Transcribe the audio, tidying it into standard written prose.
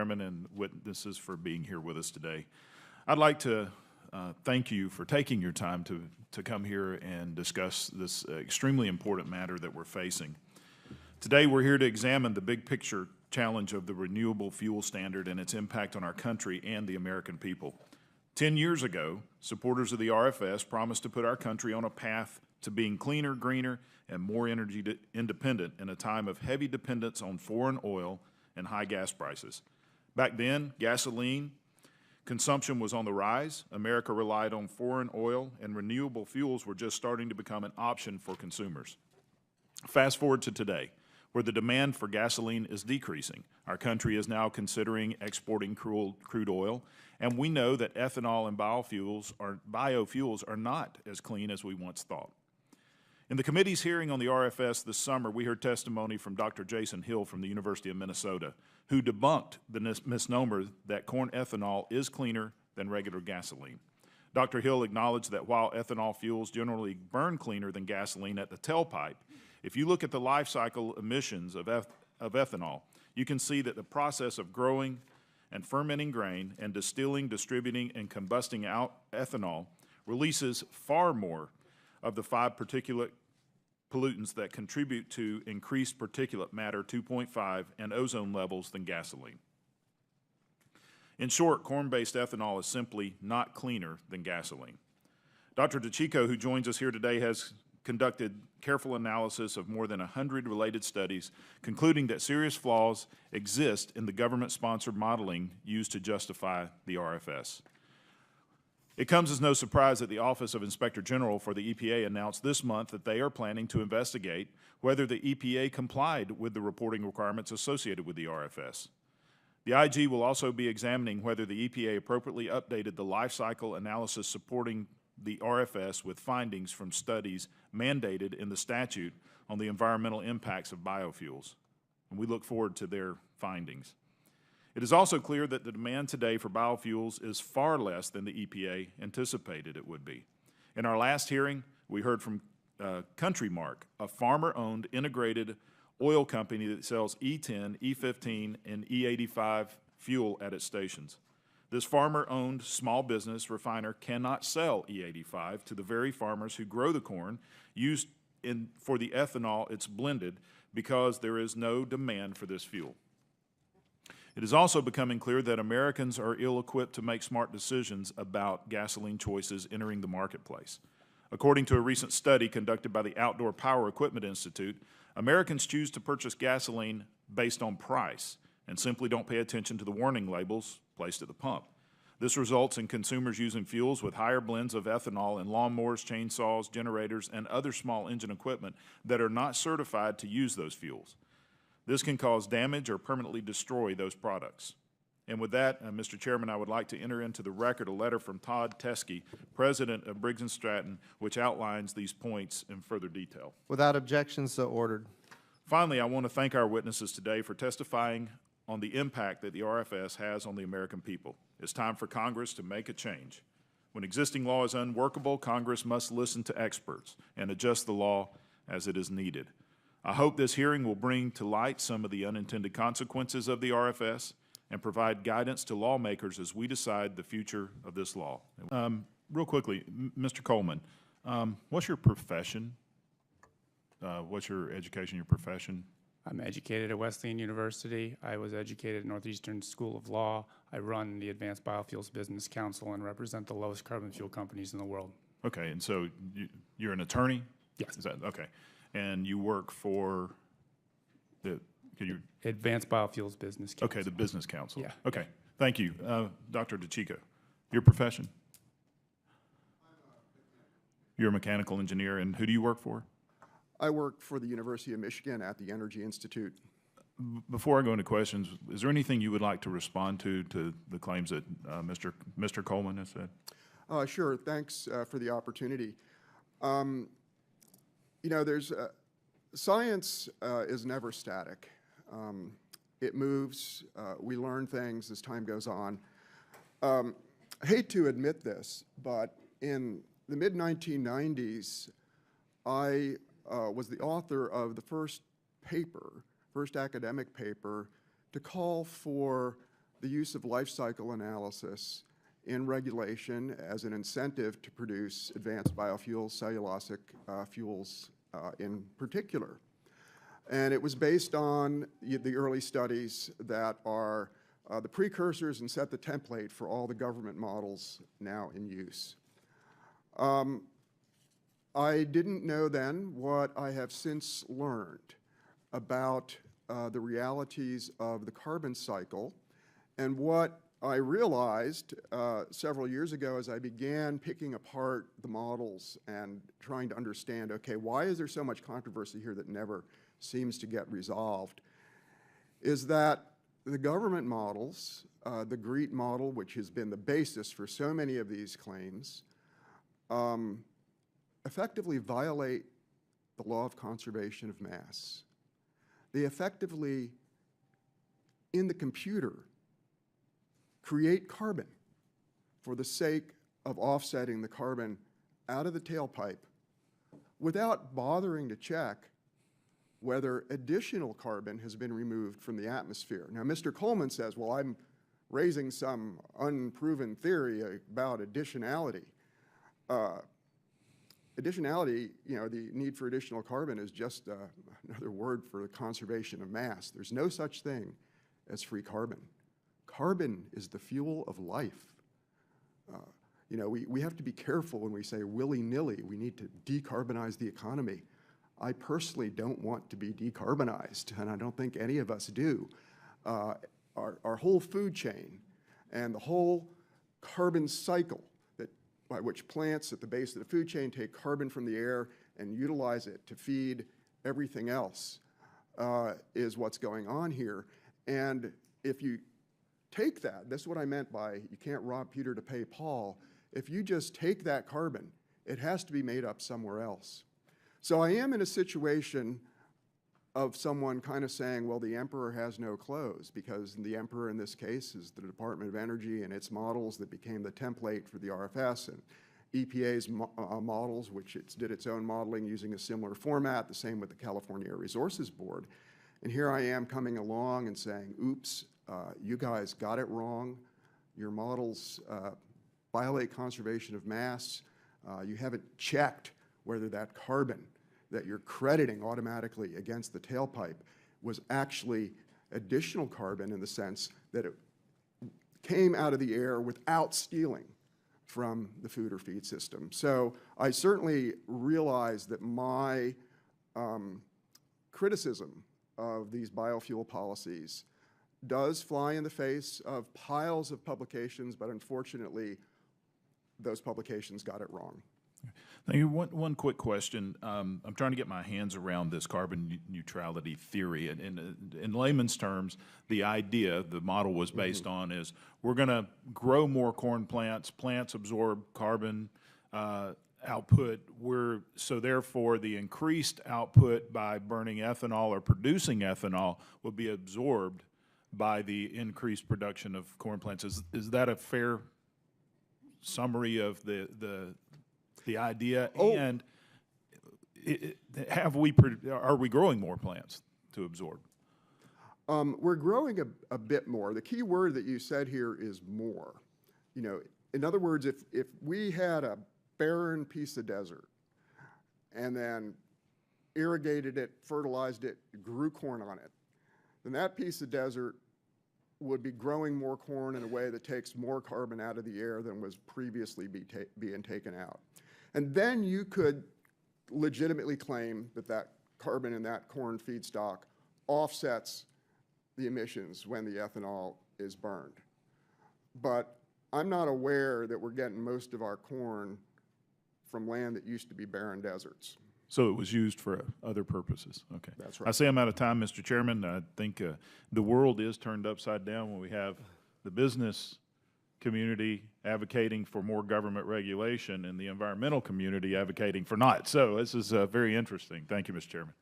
Chairman and witnesses for being here with us today. I'd like to thank you for taking your time to come here and discuss this extremely important matter that we're facing. Today, we're here to examine the big picture challenge of the renewable fuel standard and its impact on our country and the American people. 10 years ago, supporters of the RFS promised to put our country on a path to being cleaner, greener, and more energy independent in a time of heavy dependence on foreign oil and high gas prices. Back then, gasoline consumption was on the rise. America relied on foreign oil, and renewable fuels were just starting to become an option for consumers. Fast forward to today, where the demand for gasoline is decreasing. Our country is now considering exporting crude oil, and we know that ethanol and biofuels are not as clean as we once thought. In the committee's hearing on the RFS this summer, we heard testimony from Dr. Jason Hill from the University of Minnesota, who debunked the misnomer that corn ethanol is cleaner than regular gasoline. Dr. Hill acknowledged that while ethanol fuels generally burn cleaner than gasoline at the tailpipe, if you look at the life cycle emissions of ethanol, you can see that the process of growing and fermenting grain and distilling, distributing, and combusting out ethanol releases far more of the 5 particulate pollutants that contribute to increased particulate matter 2.5 and ozone levels than gasoline. In short, corn-based ethanol is simply not cleaner than gasoline. Dr. DeCicco, who joins us here today, has conducted careful analysis of more than 100 related studies, concluding that serious flaws exist in the government-sponsored modeling used to justify the RFS. It comes as no surprise that the Office of Inspector General for the EPA announced this month that they are planning to investigate whether the EPA complied with the reporting requirements associated with the RFS. The IG will also be examining whether the EPA appropriately updated the life cycle analysis supporting the RFS with findings from studies mandated in the statute on the environmental impacts of biofuels. And we look forward to their findings. It is also clear that the demand today for biofuels is far less than the EPA anticipated it would be. In our last hearing, we heard from Country Mark, a farmer-owned integrated oil company that sells E10, E15, and E85 fuel at its stations. This farmer-owned small business refiner cannot sell E85 to the very farmers who grow the corn used for the ethanol it's blended because there is no demand for this fuel. It is also becoming clear that Americans are ill-equipped to make smart decisions about gasoline choices entering the marketplace. According to a recent study conducted by the Outdoor Power Equipment Institute, Americans choose to purchase gasoline based on price and simply don't pay attention to the warning labels placed at the pump. This results in consumers using fuels with higher blends of ethanol in lawnmowers, chainsaws, generators, and other small engine equipment that are not certified to use those fuels. This can cause damage or permanently destroy those products. And with that, Mr. Chairman, I would like to enter into the record a letter from Todd Teskey, President of Briggs & Stratton, which outlines these points in further detail. Without objection, so ordered. Finally, I want to thank our witnesses today for testifying on the impact that the RFS has on the American people. It's time for Congress to make a change. When existing law is unworkable, Congress must listen to experts and adjust the law as it is needed. I hope this hearing will bring to light some of the unintended consequences of the RFS and provide guidance to lawmakers as we decide the future of this law. Real quickly, Mr. Coleman, what's your profession? What's your education, your profession? I'm educated at Wesleyan University. I was educated at Northeastern School of Law. I run the Advanced Biofuels Business Council and represent the lowest carbon fuel companies in the world. Okay, and so you're an attorney? Yes. Is that, okay. And you work for the Advanced Biofuels Business Council. Okay, the Business Council. Yeah. Okay, thank you. Dr. DeCicco, your profession? You're a mechanical engineer, and who do you work for? I work for the University of Michigan at the Energy Institute. Before I go into questions, is there anything you would like to respond to the claims that Mr. Coleman has said? Sure, thanks for the opportunity. You know, science is never static. It moves, we learn things as time goes on. I hate to admit this, but in the mid-1990s, I was the author of the first academic paper to call for the use of life cycle analysis in regulation as an incentive to produce advanced biofuels, cellulosic fuels in particular. And it was based on the early studies that are the precursors and set the template for all the government models now in use. I didn't know then what I have since learned about the realities of the carbon cycle, and what I realized several years ago as I began picking apart the models and trying to understand, okay, why is there so much controversy here that never seems to get resolved, is that the government models, the GREET model, which has been the basis for so many of these claims, effectively violate the law of conservation of mass. They effectively, in the computer, create carbon for the sake of offsetting the carbon out of the tailpipe without bothering to check whether additional carbon has been removed from the atmosphere. Now, Mr. Coleman says, well, I'm raising some unproven theory about additionality. Additionality, you know, the need for additional carbon is just another word for the conservation of mass. There's no such thing as free carbon. Carbon is the fuel of life. You know, we have to be careful when we say willy-nilly, we need to decarbonize the economy. I personally don't want to be decarbonized, and I don't think any of us do. Our whole food chain and the whole carbon cycle by which plants at the base of the food chain take carbon from the air and utilize it to feed everything else is what's going on here. And if you take that, that's what I meant by you can't rob Peter to pay Paul. If you just take that carbon, it has to be made up somewhere else. So I am in a situation of someone kind of saying, well, the emperor has no clothes, because the emperor in this case is the Department of Energy and its models that became the template for the RFS, and EPA's models, which it did its own modeling using a similar format, the same with the California Air Resources Board. And here I am coming along and saying, oops, you guys got it wrong. Your models violate conservation of mass. You haven't checked whether that carbon that you're crediting automatically against the tailpipe was actually additional carbon in the sense that it came out of the air without stealing from the food or feed system. So I certainly realize that my criticism of these biofuel policies does fly in the face of piles of publications, but unfortunately, those publications got it wrong. Thank you. One quick question. I'm trying to get my hands around this carbon neutrality theory. And in layman's terms, the idea, the model was based on is we're going to grow more corn plants. Plants absorb carbon output. So therefore, the increased output by burning ethanol or producing ethanol will be absorbed by the increased production of corn plants. Is that a fair summary of the idea? Oh. And are we growing more plants to absorb? We're growing a bit more. The key word that you said here is more. You know, in other words, if we had a barren piece of desert and then irrigated it, fertilized it, grew corn on it, then that piece of desert would be growing more corn in a way that takes more carbon out of the air than was previously being taken out. And then you could legitimately claim that that carbon in that corn feedstock offsets the emissions when the ethanol is burned. But I'm not aware that we're getting most of our corn from land that used to be barren deserts. So it was used for other purposes. Okay. That's right. I say I'm out of time, Mr. Chairman. I think the world is turned upside down when we have the business community advocating for more government regulation and the environmental community advocating for not. So this is very interesting. Thank you, Mr. Chairman.